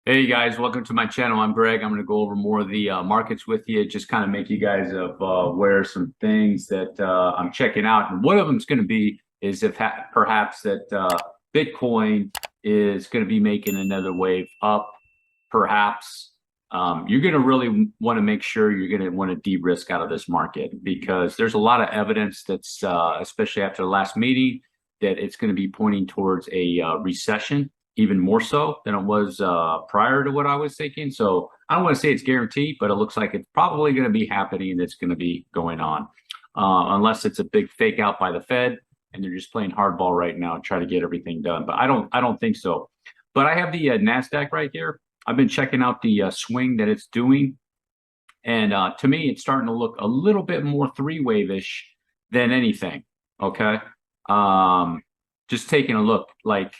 Hey guys, welcome to my channel. I'm Greg. I'm going to go over more of the markets with you, just kind of make you guys aware of some things that I'm checking out. And one of them is going to be is if perhaps that Bitcoin is going to be making another wave up. Perhaps you're going to really want to make sure you're going to want to de-risk out of this market because there's a lot of evidence that's, especially after the last meeting, that it's going to be pointing towards a recession even more so than it was prior to what I was thinking. So I don't want to say it's guaranteed, but it looks like it's probably going to be happening. It's going to be going on, unless it's a big fake out by the Fed and they're just playing hardball right now and try to get everything done. But I don't think so. But I have the Nasdaq right here. I've been checking out the swing that it's doing, and to me, it's starting to look a little bit more three-wave-ish than anything. Okay, just taking a look like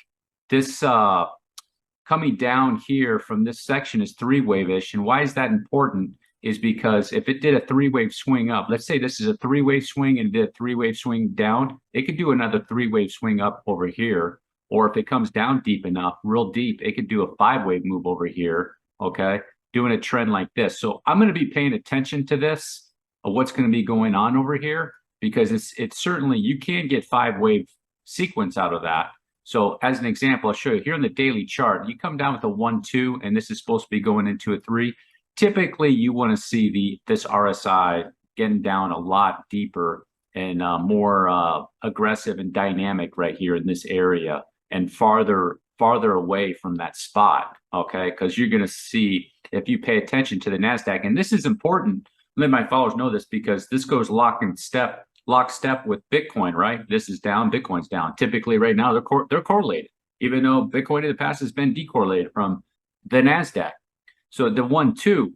this coming down here from this section is three-wave-ish. And why is that important? Is because if it did a three-wave swing up, let's say this is a three-wave swing and it did a three-wave swing down, it could do another three-wave swing up over here. Or if it comes down deep enough, real deep, it could do a five-wave move over here, okay, doing a trend like this. So I'm going to be paying attention to this, of what's going to be going on over here, because it's certainly, you can get five-wave sequence out of that. So as an example, I'll show you here on the daily chart, you come down with a 1-2, and this is supposed to be going into a 3. Typically, you want to see this RSI getting down a lot deeper and more aggressive and dynamic right here in this area and farther away from that spot, okay? Because you're going to see, if you pay attention to the NASDAQ, and this is important, let my followers know this because this goes lockstep with Bitcoin, right? This is down, Bitcoin's down. Typically right now, they're correlated, even though Bitcoin in the past has been decorrelated from the NASDAQ. So the 1-2.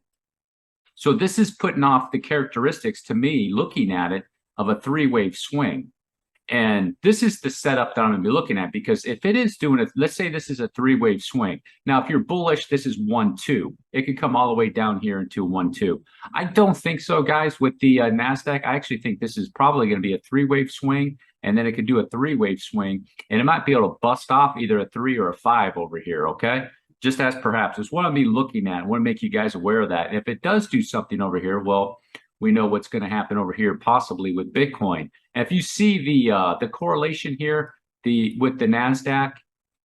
So this is putting off the characteristics, to me, looking at it, of a three-wave swing. And this is the setup that I'm going to be looking at, because if it is doing it, let's say this is a three-wave swing. Now, if you're bullish, this is 1-2. It could come all the way down here into 1-2. I don't think so, guys, with the NASDAQ. I actually think this is probably going to be a three-wave swing, and then it could do a three-wave swing, and it might be able to bust off either a 3 or a 5 over here, okay? Just as perhaps. It's what I'll be looking at. I want to make you guys aware of that. And if it does do something over here, well, we know what's going to happen over here, possibly with Bitcoin. And if you see the correlation here, with the Nasdaq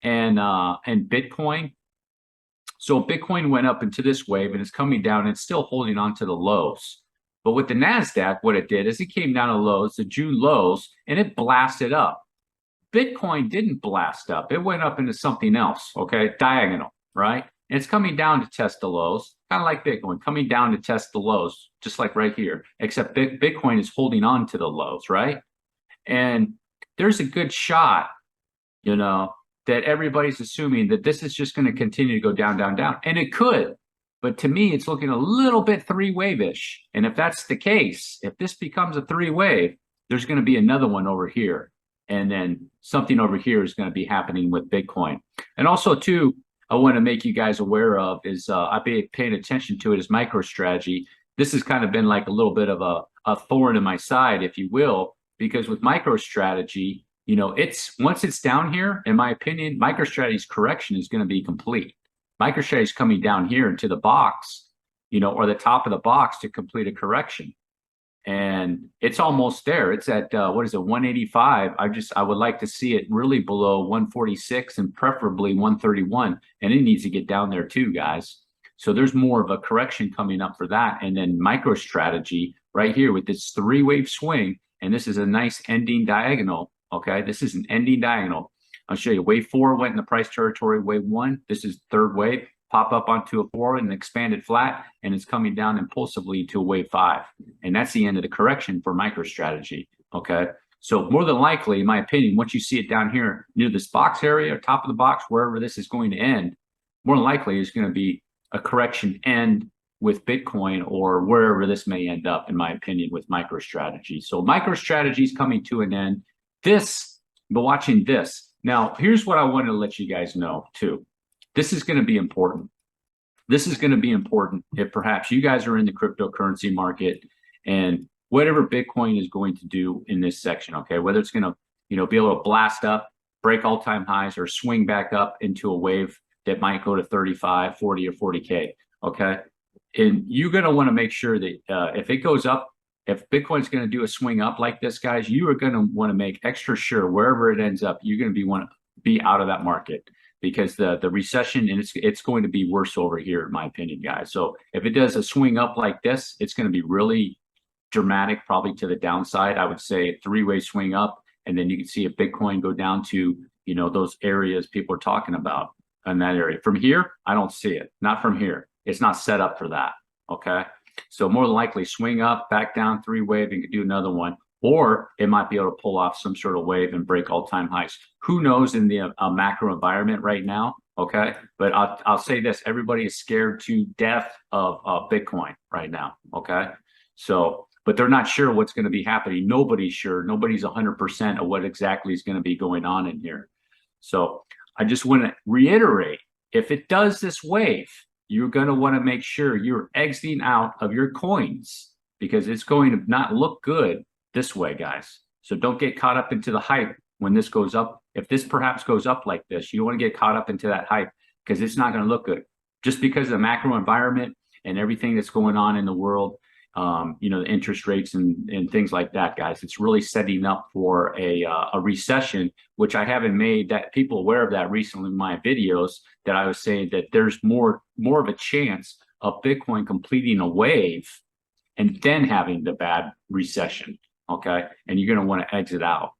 and Bitcoin, so Bitcoin went up into this wave and it's coming down and it's still holding on to the lows. But with the Nasdaq, what it did is it came down to lows, the June lows, and it blasted up. Bitcoin didn't blast up; it went up into something else. Okay, diagonal, right? And it's coming down to test the lows, kind of like Bitcoin, coming down to test the lows, just like right here, except Bitcoin is holding on to the lows, right? And there's a good shot, that everybody's assuming that this is just going to continue to go down, down, down. And it could, but to me, it's looking a little bit three-wave-ish. And if that's the case, if this becomes a three-wave, there's going to be another one over here. And then something over here is going to be happening with Bitcoin. And also, too, I want to make you guys aware of is I've been paying attention to it as MicroStrategy. This has kind of been like a little bit of a thorn in my side, if you will, because with MicroStrategy, once it's down here, in my opinion, MicroStrategy's correction is going to be complete. MicroStrategy is coming down here into the box, or the top of the box to complete a correction. And it's almost there. It's at, 185. I would like to see it really below 146 and preferably 131. And it needs to get down there too, guys. So there's more of a correction coming up for that. And then MicroStrategy right here with this three-wave swing. And this is a nice ending diagonal. Okay, this is an ending diagonal. I'll show you. Wave 4 went in the price territory. Wave 1, this is third wave. Pop up onto a 4 and expanded flat, and it's coming down impulsively to a wave 5. And that's the end of the correction for MicroStrategy, okay? So more than likely, in my opinion, once you see it down here near this box area, or top of the box, wherever this is going to end, more than likely is going to be a correction end with Bitcoin or wherever this may end up, in my opinion, with MicroStrategy. So MicroStrategy is coming to an end. But watching this. Now, here's what I wanted to let you guys know, too. This is going to be important. This is going to be important if perhaps you guys are in the cryptocurrency market and whatever Bitcoin is going to do in this section, okay, whether it's going to, be able to blast up, break all-time highs, or swing back up into a wave that might go to 35, 40, or 40K. Okay. And you're going to want to make sure that if it goes up, if Bitcoin's going to do a swing up like this, guys, you are going to want to make extra sure wherever it ends up, you're going to want to be out of that market, because the recession, and it's going to be worse over here, in my opinion, guys. So if it does a swing up like this, it's going to be really dramatic, probably to the downside. I would say a three-way swing up, and then you can see a Bitcoin go down to, you know, those areas people are talking about in that area. From here, I don't see it. Not from here. It's not set up for that. Okay. So more than likely swing up, back down, three wave, and could do another one. Or it might be able to pull off some sort of wave and break all-time highs. Who knows in the macro environment right now? Okay. But I'll say this, everybody is scared to death of Bitcoin right now. Okay. So, but they're not sure what's going to be happening. Nobody's sure. Nobody's 100% of what exactly is going to be going on in here. So I just want to reiterate, if it does this wave, you're going to want to make sure you're exiting out of your coins, because it's going to not look good this way, guys. So don't get caught up into the hype when this goes up. If this perhaps goes up like this, you don't want to get caught up into that hype, because it's not going to look good. Just because of the macro environment and everything that's going on in the world, you know, the interest rates and things like that, guys, it's really setting up for a recession, which I haven't made that people aware of that recently in my videos, that I was saying that there's more of a chance of Bitcoin completing a wave and then having the bad recession. Okay. And you're going to want to exit out.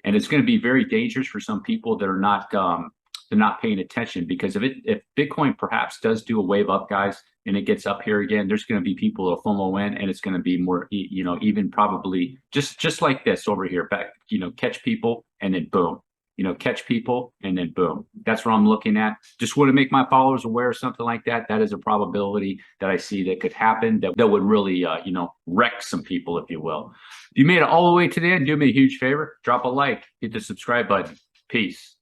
And it's going to be very dangerous for some people that are not they're not paying attention, because if Bitcoin perhaps does do a wave up, guys, and it gets up here again, there's going to be people that'll FOMO in, and it's going to be more, you know, even probably just like this over here, back, you know, catch people and then boom, you know, catch people and then boom. That's what I'm looking at. Just want to make my followers aware of something like that. That is a probability that I see that could happen, that would really, you know, wreck some people, if you will. If you made it all the way to the end, do me a huge favor, drop a like, hit the subscribe button. Peace.